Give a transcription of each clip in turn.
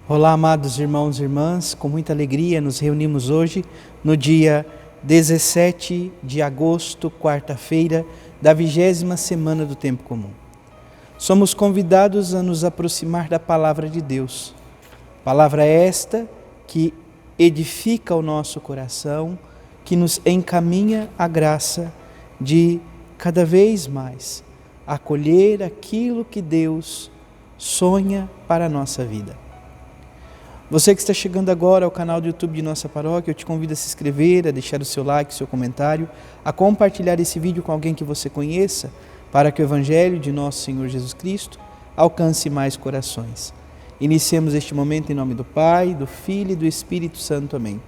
Olá, amados irmãos e irmãs, com muita alegria nos reunimos hoje no dia 17 de agosto, quarta-feira, da 20ª semana do Tempo Comum. Somos convidados a nos aproximar da Palavra de Deus. Palavra esta que edifica o nosso coração, que nos encaminha a graça de cada vez mais acolher aquilo que Deus sonha para a nossa vida. Você que está chegando agora ao canal do YouTube de nossa paróquia, eu te convido a se inscrever, a deixar o seu like, o seu comentário, a compartilhar esse vídeo com alguém que você conheça, para que o Evangelho de nosso Senhor Jesus Cristo alcance mais corações. Iniciemos este momento em nome do Pai, do Filho e do Espírito Santo. Amém.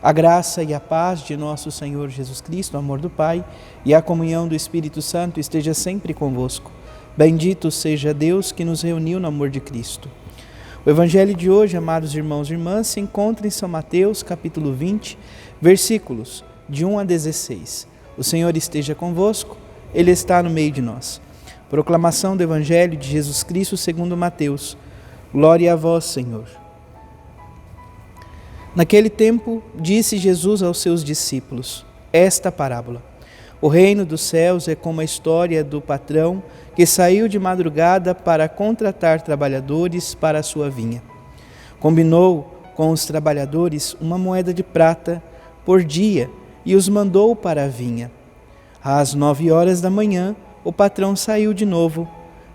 A graça e a paz de nosso Senhor Jesus Cristo, o amor do Pai e a comunhão do Espírito Santo esteja sempre convosco. Bendito seja Deus que nos reuniu no amor de Cristo. O Evangelho de hoje, amados irmãos e irmãs, se encontra em São Mateus, capítulo 20, versículos de 1 a 16. O Senhor esteja convosco, Ele está no meio de nós. Proclamação do Evangelho de Jesus Cristo segundo Mateus. Glória a vós, Senhor. Naquele tempo, disse Jesus aos seus discípulos esta parábola. O reino dos céus é como a história do patrão que saiu de madrugada para contratar trabalhadores para a sua vinha. Combinou com os trabalhadores uma moeda de prata por dia e os mandou para a vinha. Às 9 horas da manhã, o patrão saiu de novo,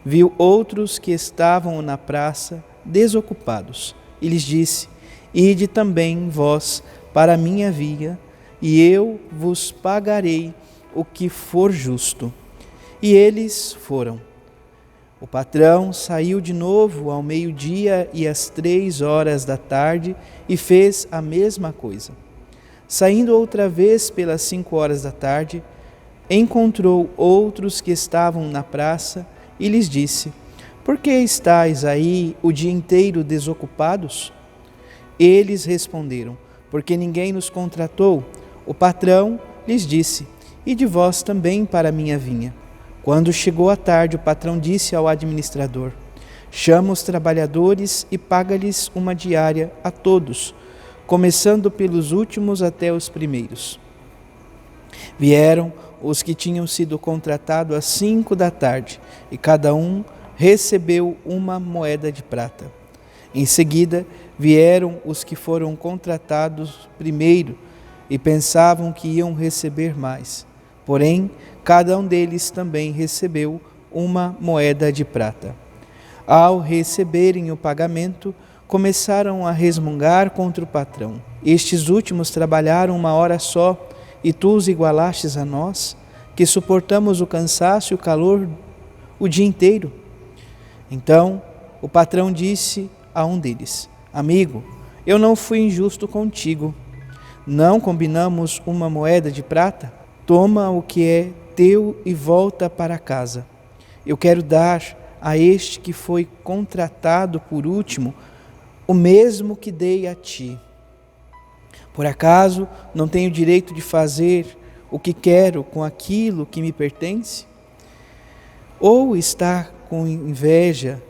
viu outros que estavam na praça desocupados e lhes disse: Ide também vós para a minha vinha, e eu vos pagarei o que for justo. E eles foram. O patrão saiu de novo ao meio-dia e às 3 horas da tarde e fez a mesma coisa. Saindo outra vez pelas 5 horas da tarde, encontrou outros que estavam na praça e lhes disse: Por que estáis aí o dia inteiro desocupados? Eles responderam: Porque ninguém nos contratou. O patrão lhes disse: E de vós também para a minha vinha. Quando chegou a tarde, o patrão disse ao administrador: Chama os trabalhadores e paga-lhes uma diária a todos, começando pelos últimos até os primeiros. Vieram os que tinham sido contratados às 5 da tarde, e cada um recebeu uma moeda de prata. Em seguida, vieram os que foram contratados primeiro e pensavam que iam receber mais. Porém, cada um deles também recebeu uma moeda de prata. Ao receberem o pagamento, começaram a resmungar contra o patrão. Estes últimos trabalharam 1 hora só, e tu os igualastes a nós, que suportamos o cansaço e o calor o dia inteiro. Então, o patrão disse a um deles: Amigo, eu não fui injusto contigo. Não combinamos uma moeda de prata? Toma o que é teu e volta para casa. Eu quero dar a este que foi contratado por último o mesmo que dei a ti. Por acaso não tenho direito de fazer o que quero com aquilo que me pertence? Ou está com inveja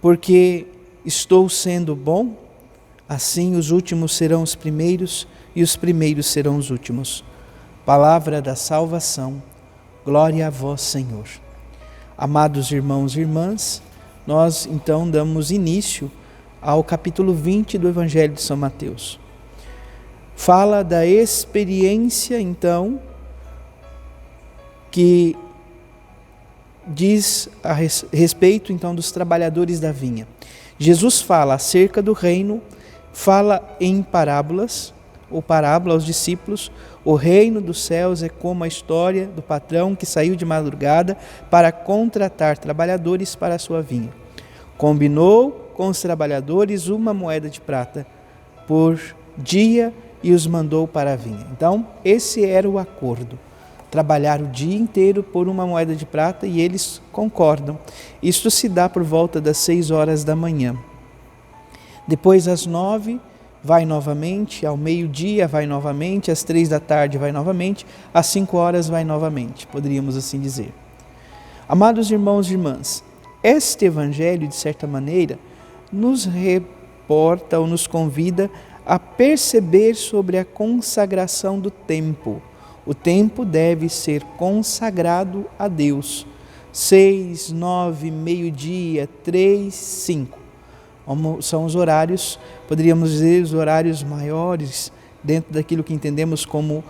porque estou sendo bom? Assim os últimos serão os primeiros e os primeiros serão os últimos. Palavra da salvação, glória a vós, Senhor. Amados irmãos e irmãs, nós então damos início ao capítulo 20 do Evangelho de São Mateus. Fala da experiência, então, que diz a respeito, então, dos trabalhadores da vinha. Jesus fala acerca do reino, fala em parábolas, ou parábola aos discípulos. O reino dos céus é como a história do patrão que saiu de madrugada para contratar trabalhadores para a sua vinha. Combinou com os trabalhadores uma moeda de prata por dia e os mandou para a vinha. Então, esse era o acordo. Trabalhar o dia inteiro por uma moeda de prata, e eles concordam. Isto se dá por volta das 6 horas da manhã. Depois, às 9, vai novamente, ao meio-dia vai novamente, às 3 da tarde vai novamente, às 5 horas vai novamente, poderíamos assim dizer. Amados irmãos e irmãs, este evangelho, de certa maneira, nos porta ou nos convida a perceber sobre a consagração do tempo. O tempo deve ser consagrado a Deus. 6, 9, meio-dia, 3, 5. São os horários, poderíamos dizer, os horários maiores, dentro daquilo que entendemos como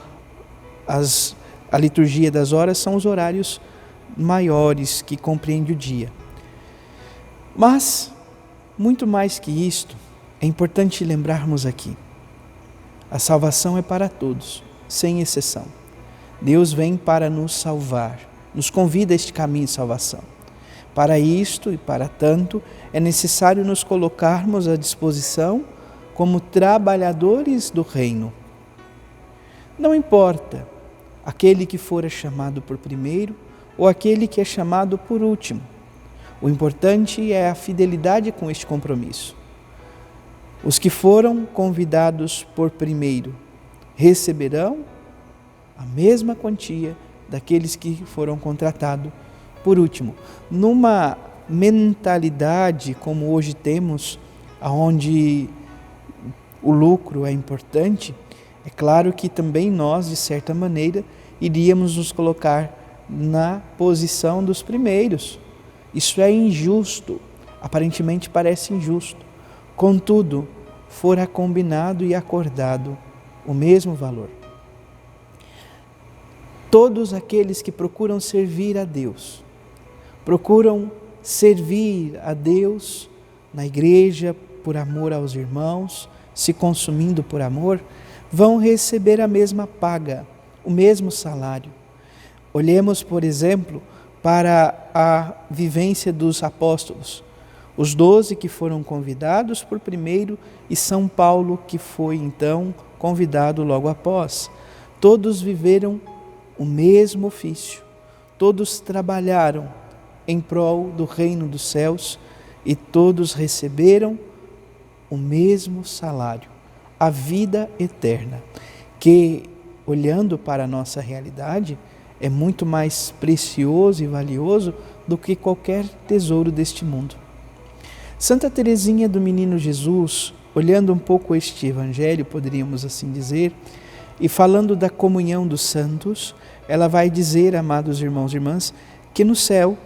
a liturgia das horas, são os horários maiores que compreende o dia. Mas, muito mais que isto, é importante lembrarmos aqui, a salvação é para todos, sem exceção. Deus vem para nos salvar, nos convida a este caminho de salvação. Para isto e para tanto, é necessário nos colocarmos à disposição como trabalhadores do reino. Não importa aquele que fora chamado por primeiro ou aquele que é chamado por último. O importante é a fidelidade com este compromisso. Os que foram convidados por primeiro receberão a mesma quantia daqueles que foram contratados por último. Numa mentalidade como hoje temos, onde o lucro é importante, é claro que também nós, de certa maneira, iríamos nos colocar na posição dos primeiros. Isso é injusto, aparentemente parece injusto. Contudo, fora combinado e acordado o mesmo valor. Todos aqueles que procuram servir a Deus, procuram servir a Deus na igreja por amor aos irmãos, se consumindo por amor, vão receber a mesma paga, o mesmo salário. Olhemos, por exemplo, para a vivência dos apóstolos. Os 12 que foram convidados por primeiro e São Paulo que foi então convidado logo após. Todos viveram o mesmo ofício, todos trabalharam em prol do reino dos céus e todos receberam o mesmo salário, a vida eterna, que, olhando para a nossa realidade, é muito mais precioso e valioso do que qualquer tesouro deste mundo. Santa Teresinha do Menino Jesus, olhando um pouco este evangelho, poderíamos assim dizer, e falando da comunhão dos santos, ela vai dizer, amados irmãos e irmãs, que no céu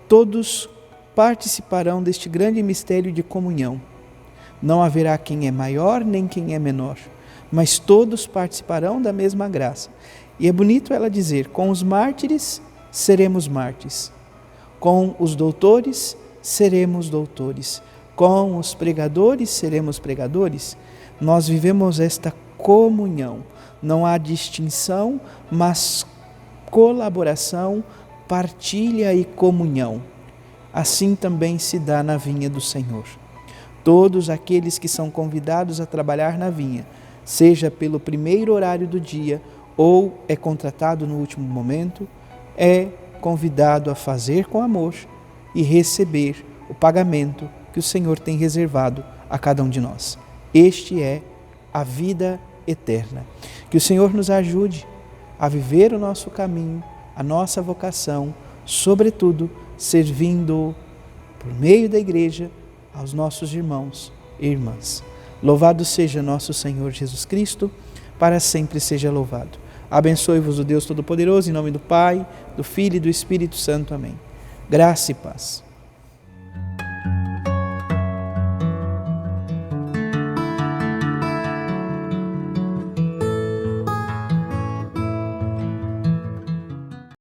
todos participarão deste grande mistério de comunhão. Não haverá quem é maior nem quem é menor, mas todos participarão da mesma graça. E é bonito ela dizer, com os mártires seremos mártires, com os doutores seremos doutores, com os pregadores seremos pregadores. Nós vivemos esta comunhão, não há distinção, mas colaboração, partilha e comunhão. Assim também se dá na vinha do Senhor. Todos aqueles que são convidados a trabalhar na vinha, seja pelo primeiro horário do dia ou é contratado no último momento, é convidado a fazer com amor e receber o pagamento que o Senhor tem reservado a cada um de nós. Este é a vida eterna. Que o Senhor nos ajude a viver o nosso caminho, a nossa vocação, sobretudo servindo por meio da igreja aos nossos irmãos e irmãs. Louvado seja nosso Senhor Jesus Cristo, para sempre seja louvado. Abençoe-vos o Deus Todo-Poderoso, em nome do Pai, do Filho e do Espírito Santo. Amém. Graça e paz.